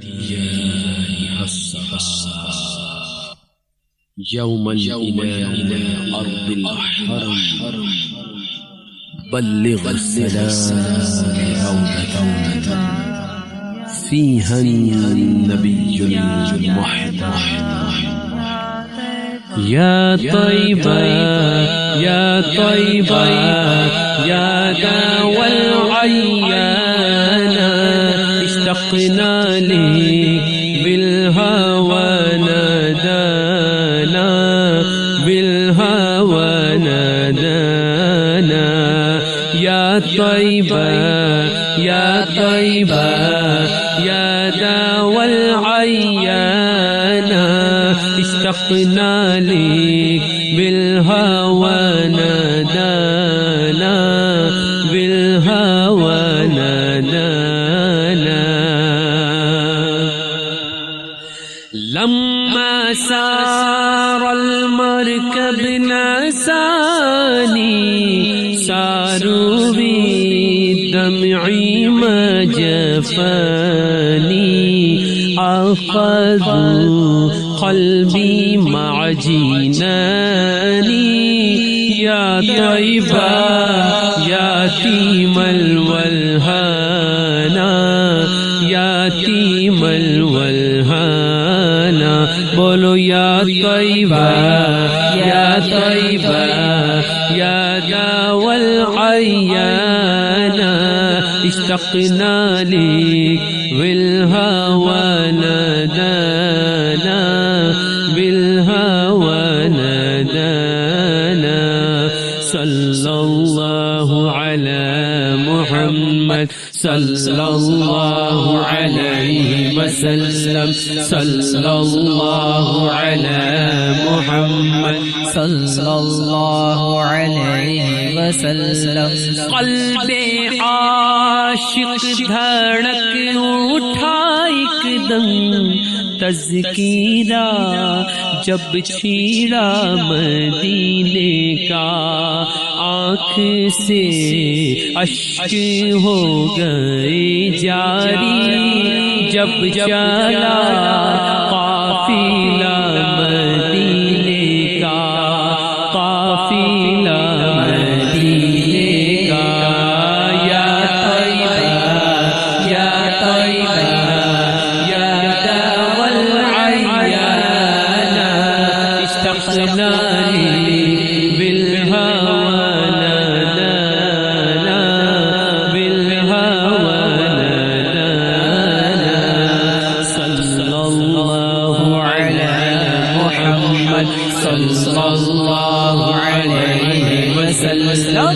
يا الصباح يوما إلى أرض الحرم بلغ السلام روضة فيها النبي المحترم. يا طيبة يا طيبة يا داوى العيان اشتقنا لك بالهوى نادانا بالهوى نادانا. يا طيبة يا طيبة يا داوى العيان اشتقنا لك بالهوى نادانا بالهوى نادانا. لما سار المركب نساني ساروا بالدمع ما جفاني أخذوا قلبي مع جناني. يا طيبة يا تيم الولهانا يا تيم الولهانا. بولو يا طيبة يا طيبة يا داوى العيان اشتقنا لك بالهوى نادانا بالهوى نادانا. صلى الله على محمد صلى الله عليه وسلم صلى الله على محمد صلى الله عليه وسلم. قلب عاشق دھڑک اٹھا ایک دم تذکیرہ جب چھیڑا مدینے کا. آنکھ سے اشک ہو گئے جاری جب چلا قافلہ مدینے کا قافلہ مدینے کا. یا طیبہ یا طیبہ یا داوى العيان اشتقنا لك بالهوى نادانا بالهوى نادانا. صلى الله على محمد صلى الله عليه وسلم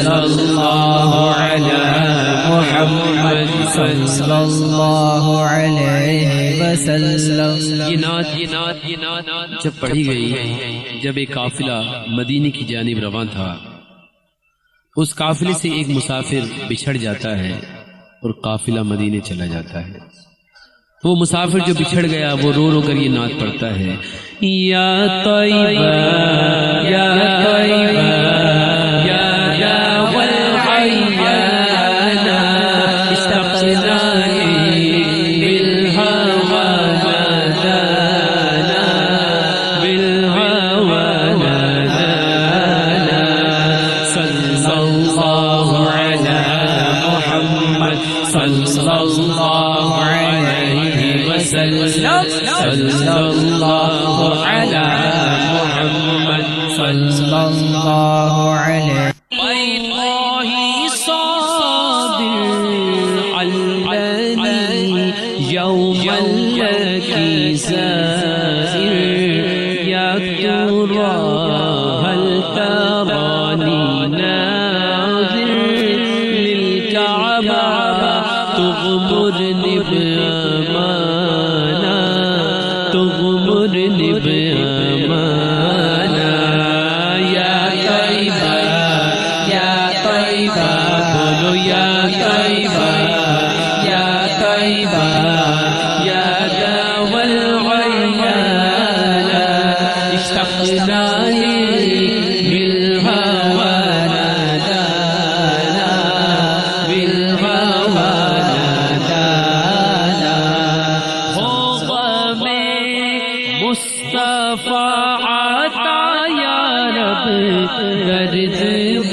صلى الله على محمد صلى الله عليه وسلم. یہ نعت جب پڑھی گئی جب ایک قافلہ مدینے کی جانب رواں تھا. اس قافلے سے ایک مسافر بچھڑ جاتا ہے اور قافلہ مدینے چلا جاتا ہے. وہ مسافر جو بچھڑ گیا وہ رو رو کر یہ نعت پڑھتا ہے. یا طیبہ یا طیبہ یا داوى العيان اشتقنا لك بالهوى نادانا بالهوى نادانا. صلى الله على محمد صلى الله عليه وسلم صلى الله على محمد صلى الله عليه. والله صابر علني يوما لك زائر. يا ترى هل تراني ناظر للكعبة تغمرني بأمانة تغمرني بأمانة. يا طيبة يا طيبة بولو يا طيبة يا طيبة يا داوى العيان اشتقنا لك بالهوى نادانا بالهوى نادانا.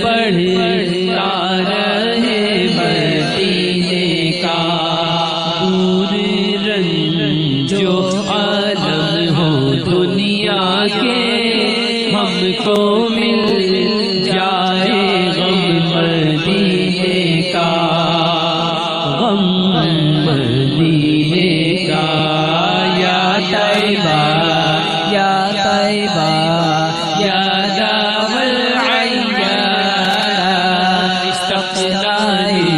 بڑھتا رہے مدینے کا، دور رنجو عالم ہو دنیا کے، ہم کو مل جائے غم مدینے کا، غم مدینے کا۔ یا طیبہ یا طیبہ یا دام العیان، اشتقنانی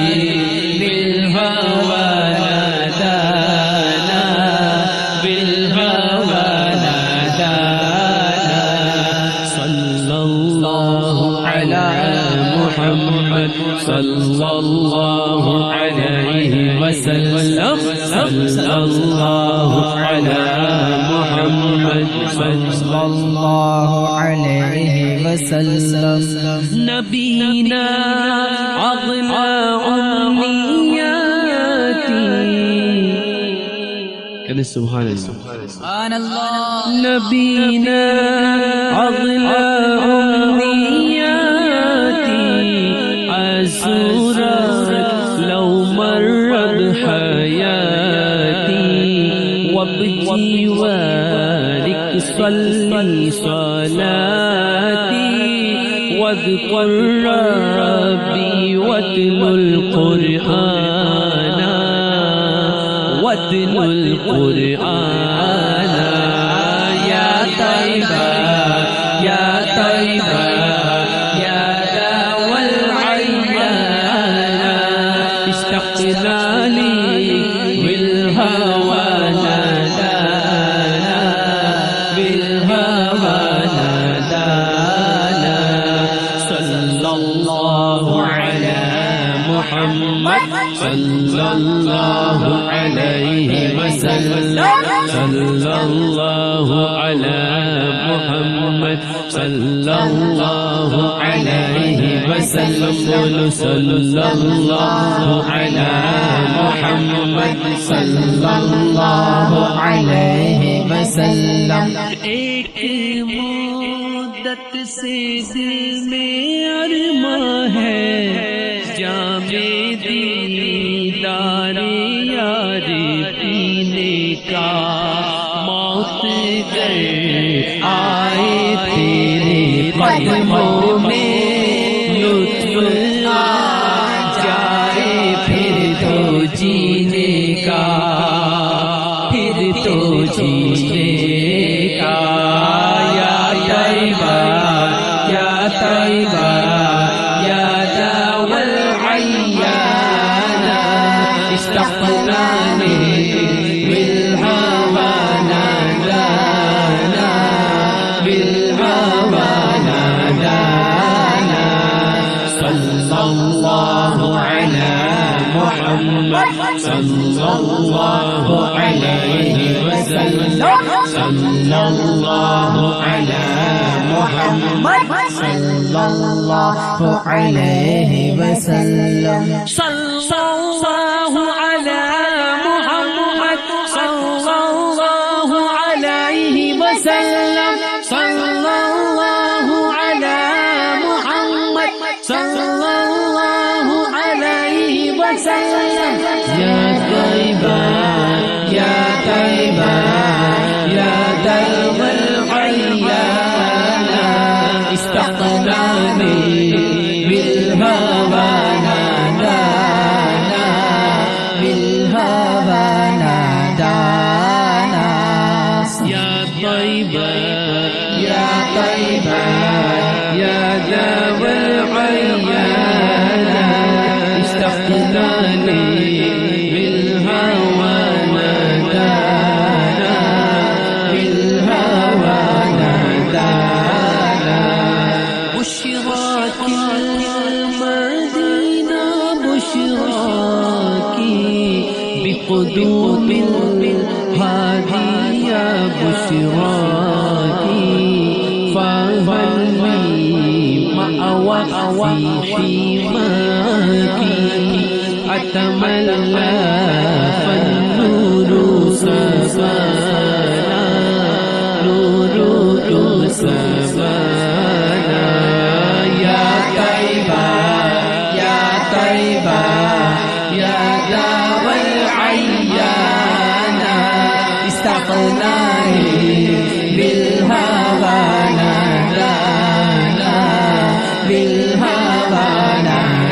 بالہوى نادانا، بالہوى نادانا، صلی اللہ علی محمد صلی اللہ علیہ وسلم، صلی اللہ علی محمد صلی اللہ علیہ وسلم۔ نبینا اغنى امنیاتی، کہنے سبحان اللہ، سبحان اللہ۔ نبینا اغنى امنیاتی، ازورک لو مرت حیاتی، وبجوارک صلی صلاتي، واذكر ربي واتل القرآن، واتل القرآن، يا طيبة يا طيبة يا داوى العيان، اشتقنا لي بالهوى نادانا، بالهوى نادانا، صلى الله على محمد صلى الله عليه وسلم، صلى الله على محمد صلى الله عليه وسلم، صلى الله على محمد صلى الله علیہ وسلم۔ ایک مدت سے دل میں ارماں ہے، جام دیدار یار پینے کا، موت گر آئے تیرے قدموں میں، لطف آ جائے پھر تو جینے کا، پھر تو جینے کا۔ یا طیبہ یا طیبہ یا داوى العیان، اشتقنانی بالہوى نادانا، بالہوى نادانا، صلی اللہ علی محمد صلی اللہ علیہ وسلم، صلی اللہ علی محمد صلی اللہ علیہ وسلم۔ صلی اللہ علی محمد صلی اللہ علیہ وسلم، صلی اللہ علی محمد صلی اللہ علیہ وسلم۔ یا طیبہ یا طیبہ یا داوى العیان، اشتقنانی بالہوى نادانا، بالہوى نادانا، یا طیبہ یا طیبہ یا داوى العیان، اشتقنانی بالہوى نادانا، بالہوى نادانا، بشراک المدینہ بشراک بقدوم الهادی یا بشراک، فهل مأوى في حماك، أتملى فالنور سبانا، نور سبانا، يا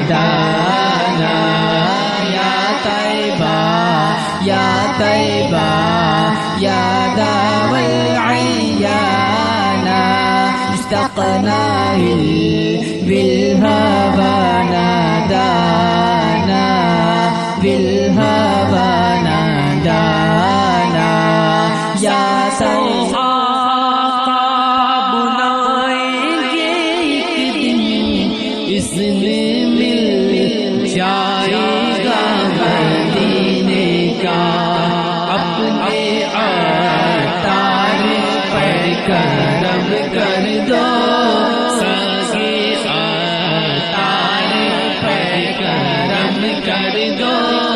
دانا یا طیبہ یا طیبہ یا داو العیانا اشتقنا بالهوى نادانا بالهوى نادانا یا طیبہ اس میں مل جائے گا مدینے کا اپنے تار پر کرم کر دو سگے تار پر کرم کر دو